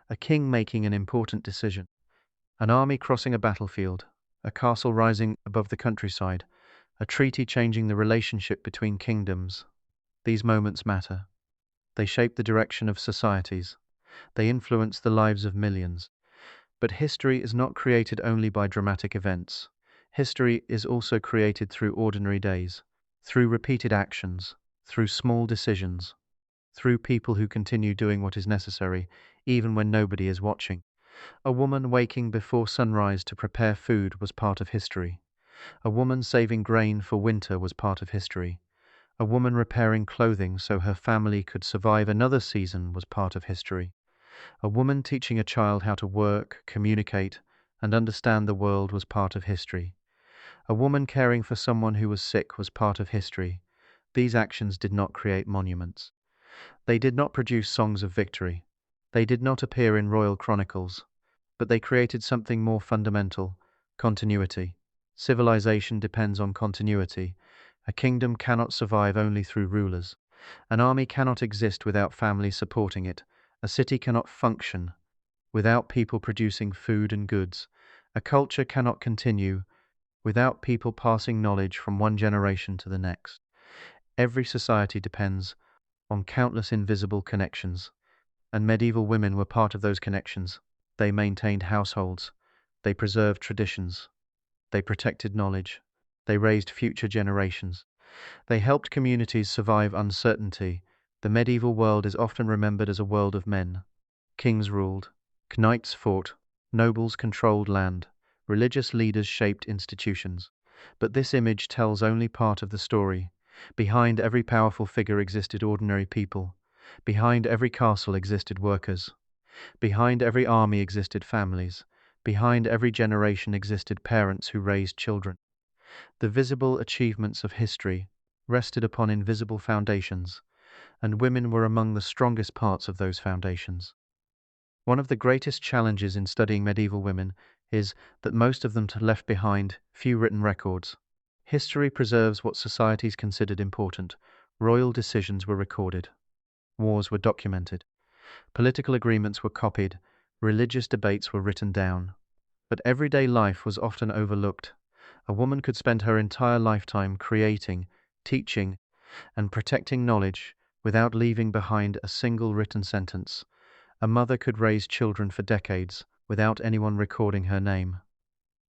A king making an important decision. An army crossing a battlefield. A castle rising above the countryside. A treaty changing the relationship between kingdoms. These moments matter. They shape the direction of societies. They influence the lives of millions. But history is not created only by dramatic events. History is also created through ordinary days, through repeated actions, through small decisions, through people who continue doing what is necessary, even when nobody is watching. A woman waking before sunrise to prepare food was part of history. A woman saving grain for winter was part of history. A woman repairing clothing so her family could survive another season was part of history. A woman teaching a child how to work, communicate, and understand the world was part of history. A woman caring for someone who was sick was part of history. These actions did not create monuments. They did not produce songs of victory. They did not appear in royal chronicles, but they created something more fundamental: continuity. Civilization depends on continuity. A kingdom cannot survive only through rulers. An army cannot exist without families supporting it. A city cannot function without people producing food and goods. A culture cannot continue without people passing knowledge from one generation to the next. Every society depends on countless invisible connections, and medieval women were part of those connections. They maintained households, they preserved traditions, they protected knowledge, they raised future generations. They helped communities survive uncertainty. The medieval world is often remembered as a world of men. Kings ruled, knights fought, nobles controlled land, religious leaders shaped institutions. But this image tells only part of the story. Behind every powerful figure existed ordinary people. Behind every castle existed workers. Behind every army existed families. Behind every generation existed parents who raised children. The visible achievements of history rested upon invisible foundations, and women were among the strongest parts of those foundations. One of the greatest challenges in studying medieval women is that most of them left behind few written records. History preserves what societies considered important. Royal decisions were recorded. Wars were documented. Political agreements were copied. Religious debates were written down. But everyday life was often overlooked. A woman could spend her entire lifetime creating, teaching, and protecting knowledge without leaving behind a single written sentence. A mother could raise children for decades without anyone recording her name.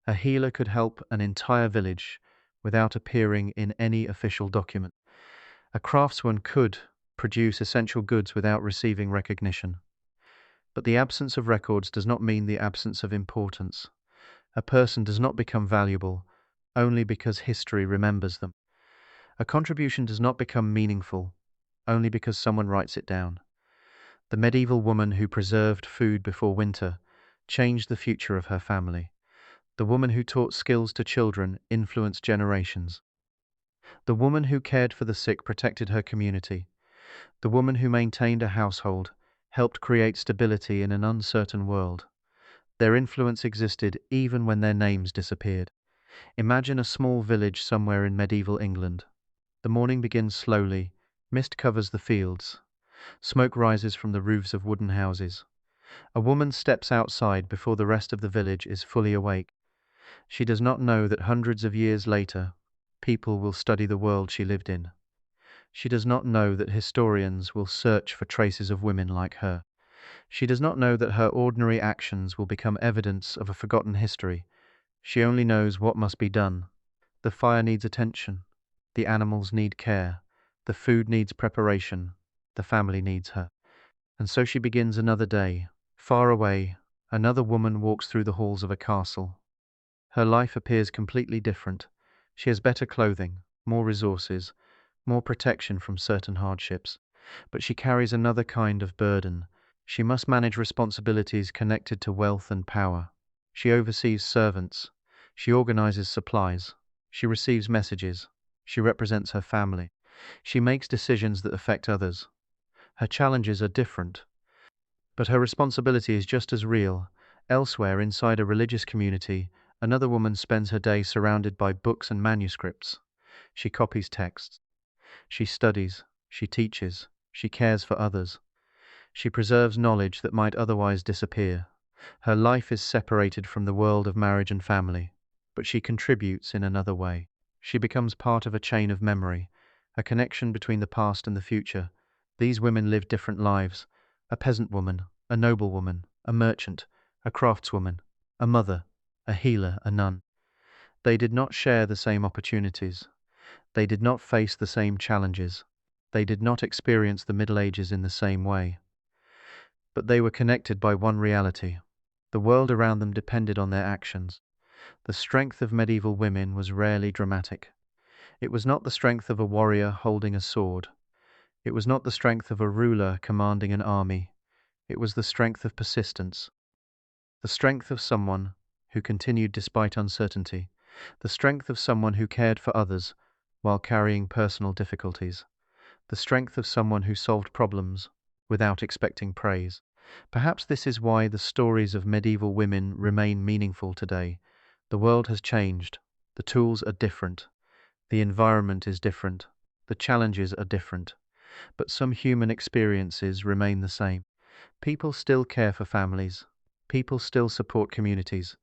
A healer could help an entire village without appearing in any official document. A craftsman could produce essential goods without receiving recognition. But the absence of records does not mean the absence of importance. A person does not become valuable only because history remembers them. A contribution does not become meaningful only because someone writes it down. The medieval woman who preserved food before winter changed the future of her family. The woman who taught skills to children influenced generations. The woman who cared for the sick protected her community. The woman who maintained a household helped create stability in an uncertain world. Their influence existed even when their names disappeared. Imagine a small village somewhere in medieval England. The morning begins slowly. Mist covers the fields. Smoke rises from the roofs of wooden houses. A woman steps outside before the rest of the village is fully awake. She does not know that hundreds of years later, people will study the world she lived in. She does not know that historians will search for traces of women like her. She does not know that her ordinary actions will become evidence of a forgotten history. She only knows what must be done. The fire needs attention. The animals need care. The food needs preparation. The family needs her. And so she begins another day. Far away, another woman walks through the halls of a castle. Her life appears completely different. She has better clothing, more resources, more protection from certain hardships. But she carries another kind of burden. She must manage responsibilities connected to wealth and power. She oversees servants. She organizes supplies. She receives messages. She represents her family. She makes decisions that affect others. Her challenges are different, but her responsibility is just as real. Elsewhere, inside a religious community, another woman spends her day surrounded by books and manuscripts. She copies texts. She studies. She teaches. She cares for others. She preserves knowledge that might otherwise disappear. Her life is separated from the world of marriage and family, but she contributes in another way. She becomes part of a chain of memory, a connection between the past and the future. These women live different lives: a peasant woman, a noblewoman, a merchant, a craftswoman, a mother, a healer, a nun. They did not share the same opportunities. They did not face the same challenges. They did not experience the Middle Ages in the same way. But they were connected by one reality. The world around them depended on their actions. The strength of medieval women was rarely dramatic. It was not the strength of a warrior holding a sword. It was not the strength of a ruler commanding an army. It was the strength of persistence. The strength of someone who continued despite uncertainty. The strength of someone who cared for others while carrying personal difficulties. The strength of someone who solved problems without expecting praise. Perhaps this is why the stories of medieval women remain meaningful today. The world has changed, the tools are different, the environment is different, the challenges are different, but some human experiences remain the same. People still care for families, people still support communities,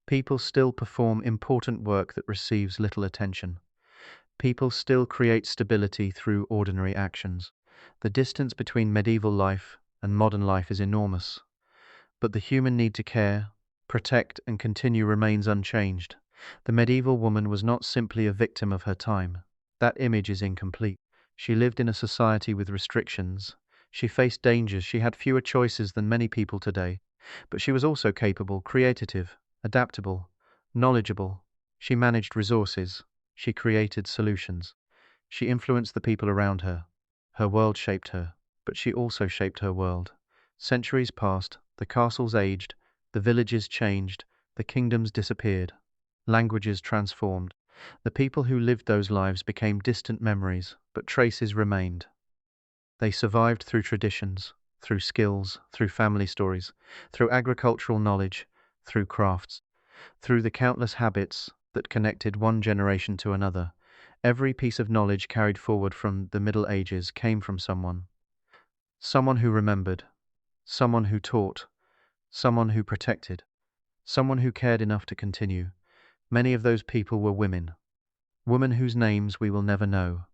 people still perform important work that receives little attention. People still create stability through ordinary actions. The distance between medieval life and modern life is enormous, but the human need to care, protect, and continue remains unchanged. The medieval woman was not simply a victim of her time. That image is incomplete. She lived in a society with restrictions. She faced dangers. She had fewer choices than many people today. But she was also capable, creative, adaptable, knowledgeable. She managed resources. She created solutions. She influenced the people around her. Her world shaped her, but she also shaped her world. Centuries passed, the castles aged, the villages changed, the kingdoms disappeared, languages transformed. The people who lived those lives became distant memories, but traces remained. They survived through traditions, through skills, through family stories, through agricultural knowledge, through crafts, through the countless habits that connected one generation to another. Every piece of knowledge carried forward from the Middle Ages came from someone. Someone who remembered, someone who taught, someone who protected, someone who cared enough to continue. Many of those people were women. Women whose names we will never know.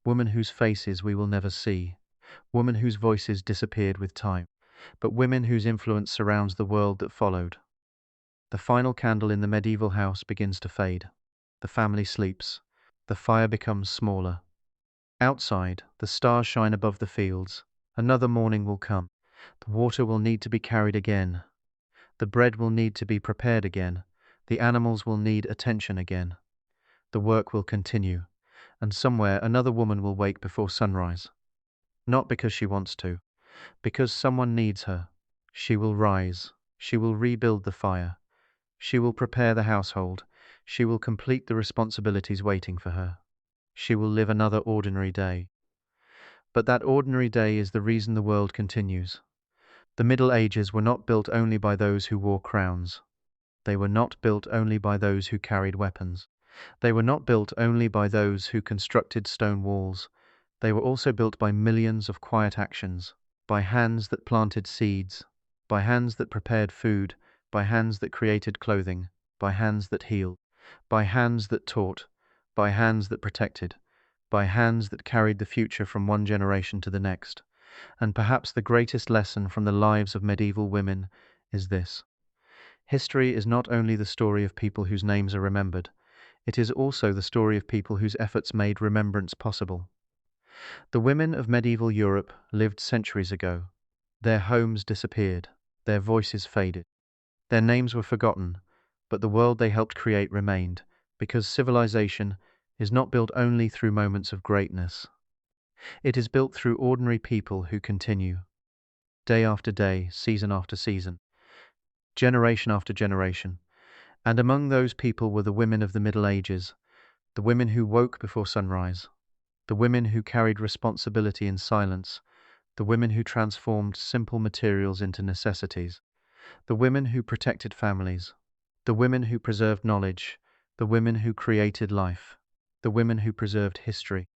Women whose faces we will never see. Women whose voices disappeared with time. But women whose influence surrounds the world that followed. The final candle in the medieval house begins to fade. The family sleeps. The fire becomes smaller. Outside, the stars shine above the fields. Another morning will come. The water will need to be carried again. The bread will need to be prepared again. The animals will need attention again. The work will continue. And somewhere another woman will wake before sunrise. Not because she wants to, because someone needs her. She will rise. She will rebuild the fire. She will prepare the household. She will complete the responsibilities waiting for her. She will live another ordinary day. But that ordinary day is the reason the world continues. The Middle Ages were not built only by those who wore crowns. They were not built only by those who carried weapons. They were not built only by those who constructed stone walls. They were also built by millions of quiet actions, by hands that planted seeds, by hands that prepared food, by hands that created clothing, by hands that healed, by hands that taught, by hands that protected, by hands that carried the future from one generation to the next. And perhaps the greatest lesson from the lives of medieval women is this. History is not only the story of people whose names are remembered, it is also the story of people whose efforts made remembrance possible. The women of medieval Europe lived centuries ago. Their homes disappeared, their voices faded, their names were forgotten, but the world they helped create remained, because civilization is not built only through moments of greatness. It is built through ordinary people who continue, day after day, season after season, generation after generation. And among those people were the women of the Middle Ages, the women who woke before sunrise, the women who carried responsibility in silence, the women who transformed simple materials into necessities, the women who protected families, the women who preserved knowledge, the women who created life, the women who preserved history.